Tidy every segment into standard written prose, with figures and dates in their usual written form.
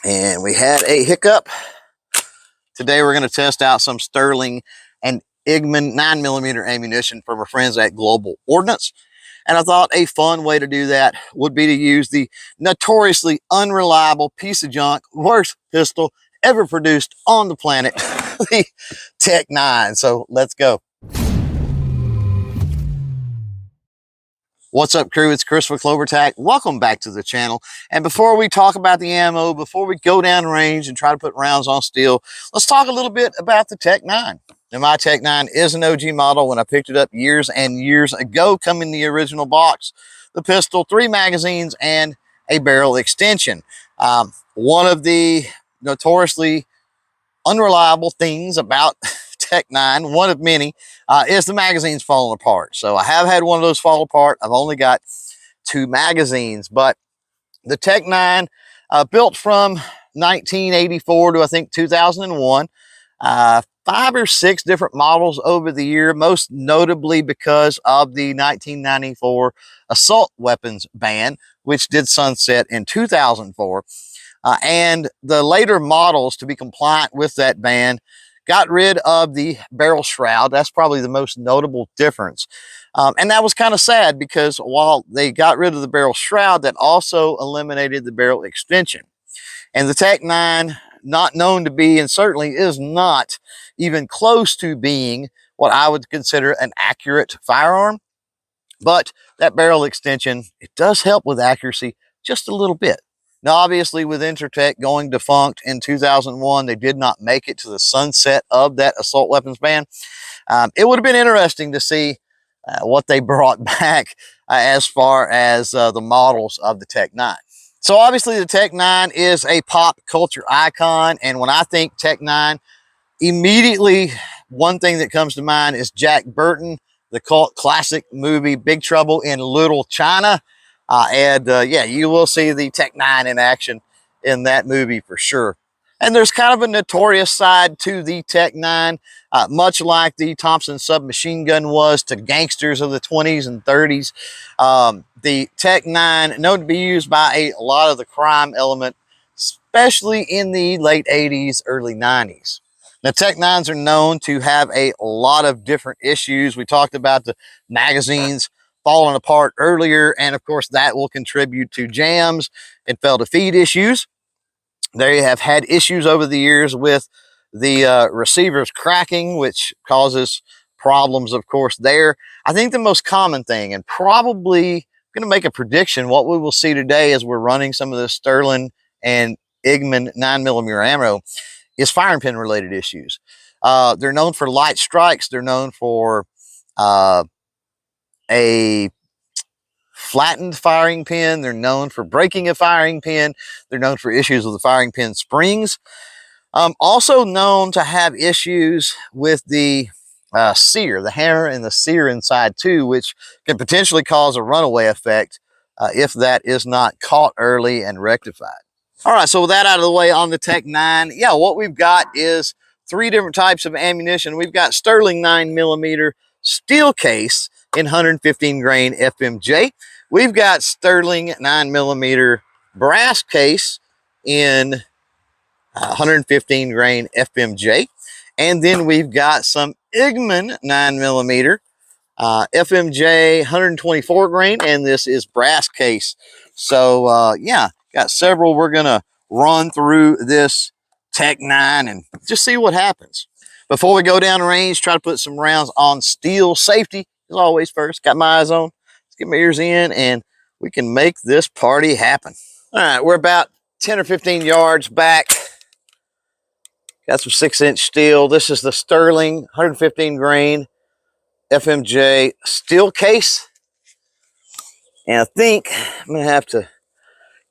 And we had a hiccup. Today we're going to test out some Sterling and Igman 9mm ammunition from our friends at Global Ordnance. And I thought a fun way to do that would be to use the notoriously unreliable piece of junk, worst pistol ever produced on the planet, the Tec-9. So let's go. What's up, crew? It's Chris with CloverTac. Welcome back to the channel. And before we talk about the ammo, before we go down range and try to put rounds on steel, let's talk a little bit about the Tec-9. Now, my Tec-9 is an OG model. When I picked it up years and years ago, come in the original box, the pistol, 3 magazines, and a barrel extension. One of the notoriously unreliable things about Tec-9, one of many, is the magazines falling apart. So I have had one of those fall apart. I've only got 2 magazines, but the Tec-9, built from 1984 to I think 2001, 5 or 6 different models over the year, most notably because of the 1994 assault weapons ban, which did sunset in 2004. And the later models, to be compliant with that ban, got rid of the barrel shroud. That's probably the most notable difference. And that was kind of sad because while they got rid of the barrel shroud, that also eliminated the barrel extension. And the Tec-9, not known to be, and certainly is not even close to being what I would consider an accurate firearm. But that barrel extension, it does help with accuracy just a little bit. Now, obviously, with Intratec going defunct in 2001, they did not make it to the sunset of that assault weapons ban. It would have been interesting to see what they brought back as far as the models of the Tec-9. So obviously, the Tec-9 is a pop culture icon. And when I think Tec-9, immediately, one thing that comes to mind is Jack Burton, the cult classic movie Big Trouble in Little China. Yeah, you will see the Tec-9 in action in that movie for sure. And there's kind of a notorious side to the Tec-9, much like the Thompson submachine gun was to gangsters of the 20s and 30s. The Tec-9, known to be used by a lot of the crime element, especially in the late 80s, early 90s. Now, Tec-9s are known to have a lot of different issues. We talked about the magazines falling apart earlier, and of course that will contribute to jams and fail to feed issues. They have had issues over the years with the receivers cracking, which causes problems, of course, there. I think the most common thing, and probably going to make a prediction, what we will see today as we're running some of the Sterling and Igman 9mm ammo, is firing pin related issues. They're known for light strikes. They're known for a flattened firing pin. They're known for breaking a firing pin. They're known for issues with the firing pin springs. Also known to have issues with the sear, the hammer and the sear inside too, which can potentially cause a runaway effect if that is not caught early and rectified. All right, so with that out of the way on the Tec-9, yeah, what we've got is 3 different types of ammunition. We've got Sterling 9mm steel case in 115 grain FMJ. We've got Sterling 9mm brass case in 115 grain FMJ. And then we've got some Igman 9mm FMJ 124 grain, and this is brass case. So yeah, got several. We're gonna run through this Tec-9 and just see what happens. Before we go down range, try to put some rounds on steel. Safety is always first. Got my eyes on. Let's get my ears in, and we can make this party happen. All right, we're about 10 or 15 yards back. Got some 6-inch steel. This is the Sterling 115 grain FMJ steel case. And I think I'm going to have to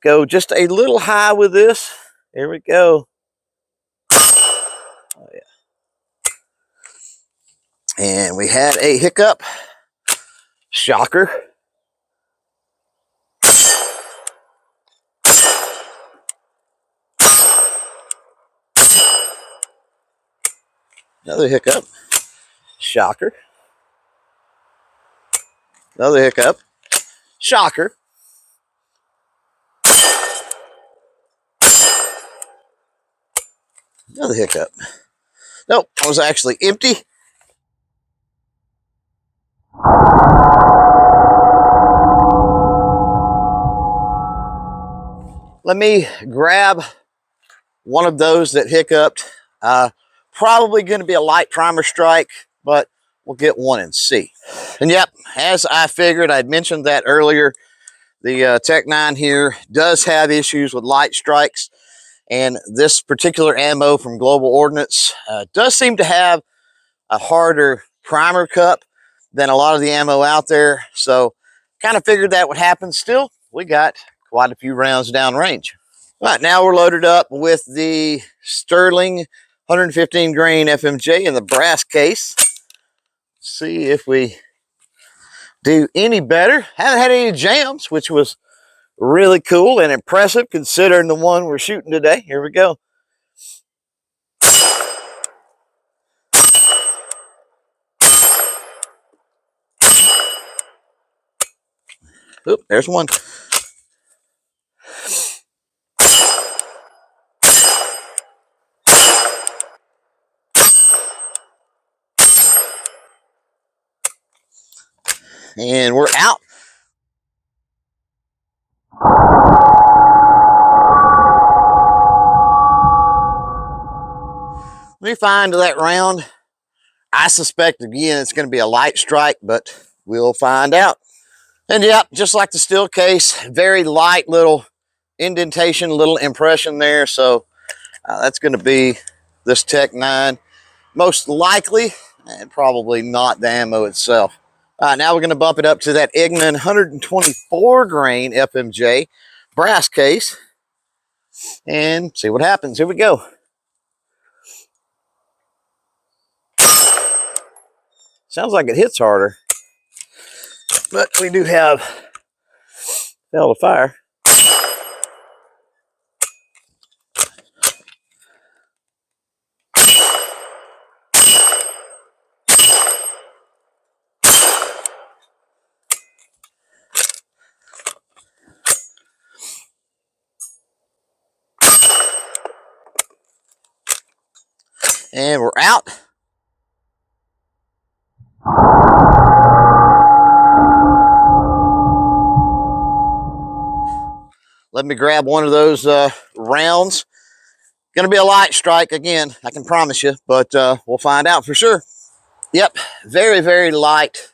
go just a little high with this. There we go. Oh, yeah. And we had a hiccup. Shocker. Another hiccup. Shocker. Another hiccup. Shocker. Another hiccup. Nope, I was actually empty. Let me grab one of those that hiccuped. Probably going to be a light primer strike, but we'll get one and see. And yep, as I figured, I'd mentioned that earlier, the Tec-9 here does have issues with light strikes, and this particular ammo from Global Ordnance does seem to have a harder primer cup than a lot of the ammo out there. So kind of figured that would happen. Still, we got quite a few rounds downrange. All right, now we're loaded up with the Sterling 115 grain FMJ in the brass case. See if we do any better. Haven't had any jams, which was really cool and impressive considering the one we're shooting today. Here we go. Oop, there's one. And we're out. Let me find that round. I suspect, again, it's going to be a light strike, but we'll find out. And yep, just like the steel case, very light little indentation, little impression there. So that's going to be this Tec-9, most likely, and probably not the ammo itself. Now we're going to bump it up to that Igman 124 grain FMJ brass case and see what happens. Here we go. Sounds like it hits harder, but we do have hell to fire. And we're out. Let me grab one of those rounds. Going to be a light strike again, I can promise you, but we'll find out for sure. Yep, very, very light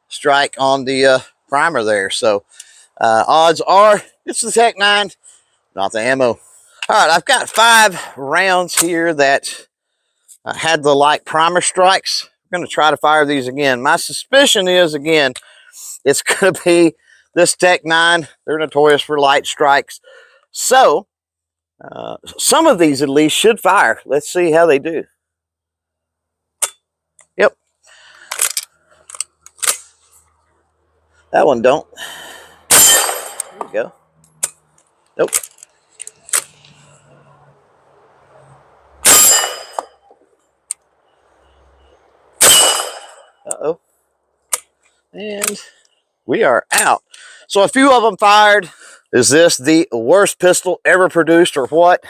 strike on the primer there. So odds are it's the Tec-9, not the ammo. All right, I've got 5 rounds here that had the light primer strikes. I'm going to try to fire these again. My suspicion is, again, it's going to be this Tec-9. They're notorious for light strikes. So some of these at least should fire. Let's see how they do. Yep. That one don't. There we go. Nope. Uh-oh. And we are out. So a few of them fired. Is this the worst pistol ever produced or what?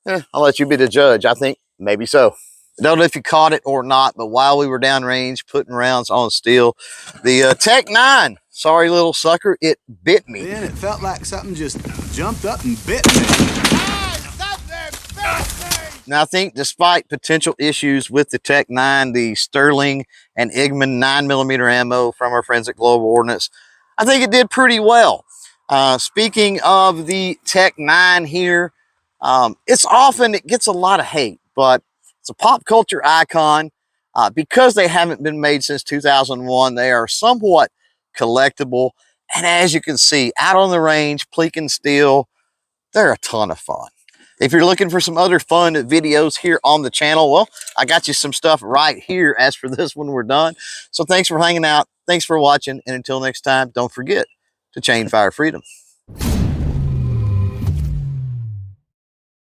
I'll let you be the judge. I think maybe so. I don't know if you caught it or not, but while we were downrange putting rounds on steel, the Tec-9, sorry little sucker, it bit me. Then it felt like something just jumped up and bit me. Now, I think despite potential issues with the Tec-9, the Sterling and Igman 9mm ammo from our friends at Global Ordnance, I think it did pretty well. Speaking of the Tec-9 here, it gets a lot of hate, but it's a pop culture icon. Because they haven't been made since 2001, they are somewhat collectible. And as you can see, out on the range, pleeking steel, they're a ton of fun. If you're looking for some other fun videos here on the channel, well, I got you some stuff right here as for this one we're done. So thanks for hanging out. Thanks for watching. And until next time, don't forget to chain fire freedom.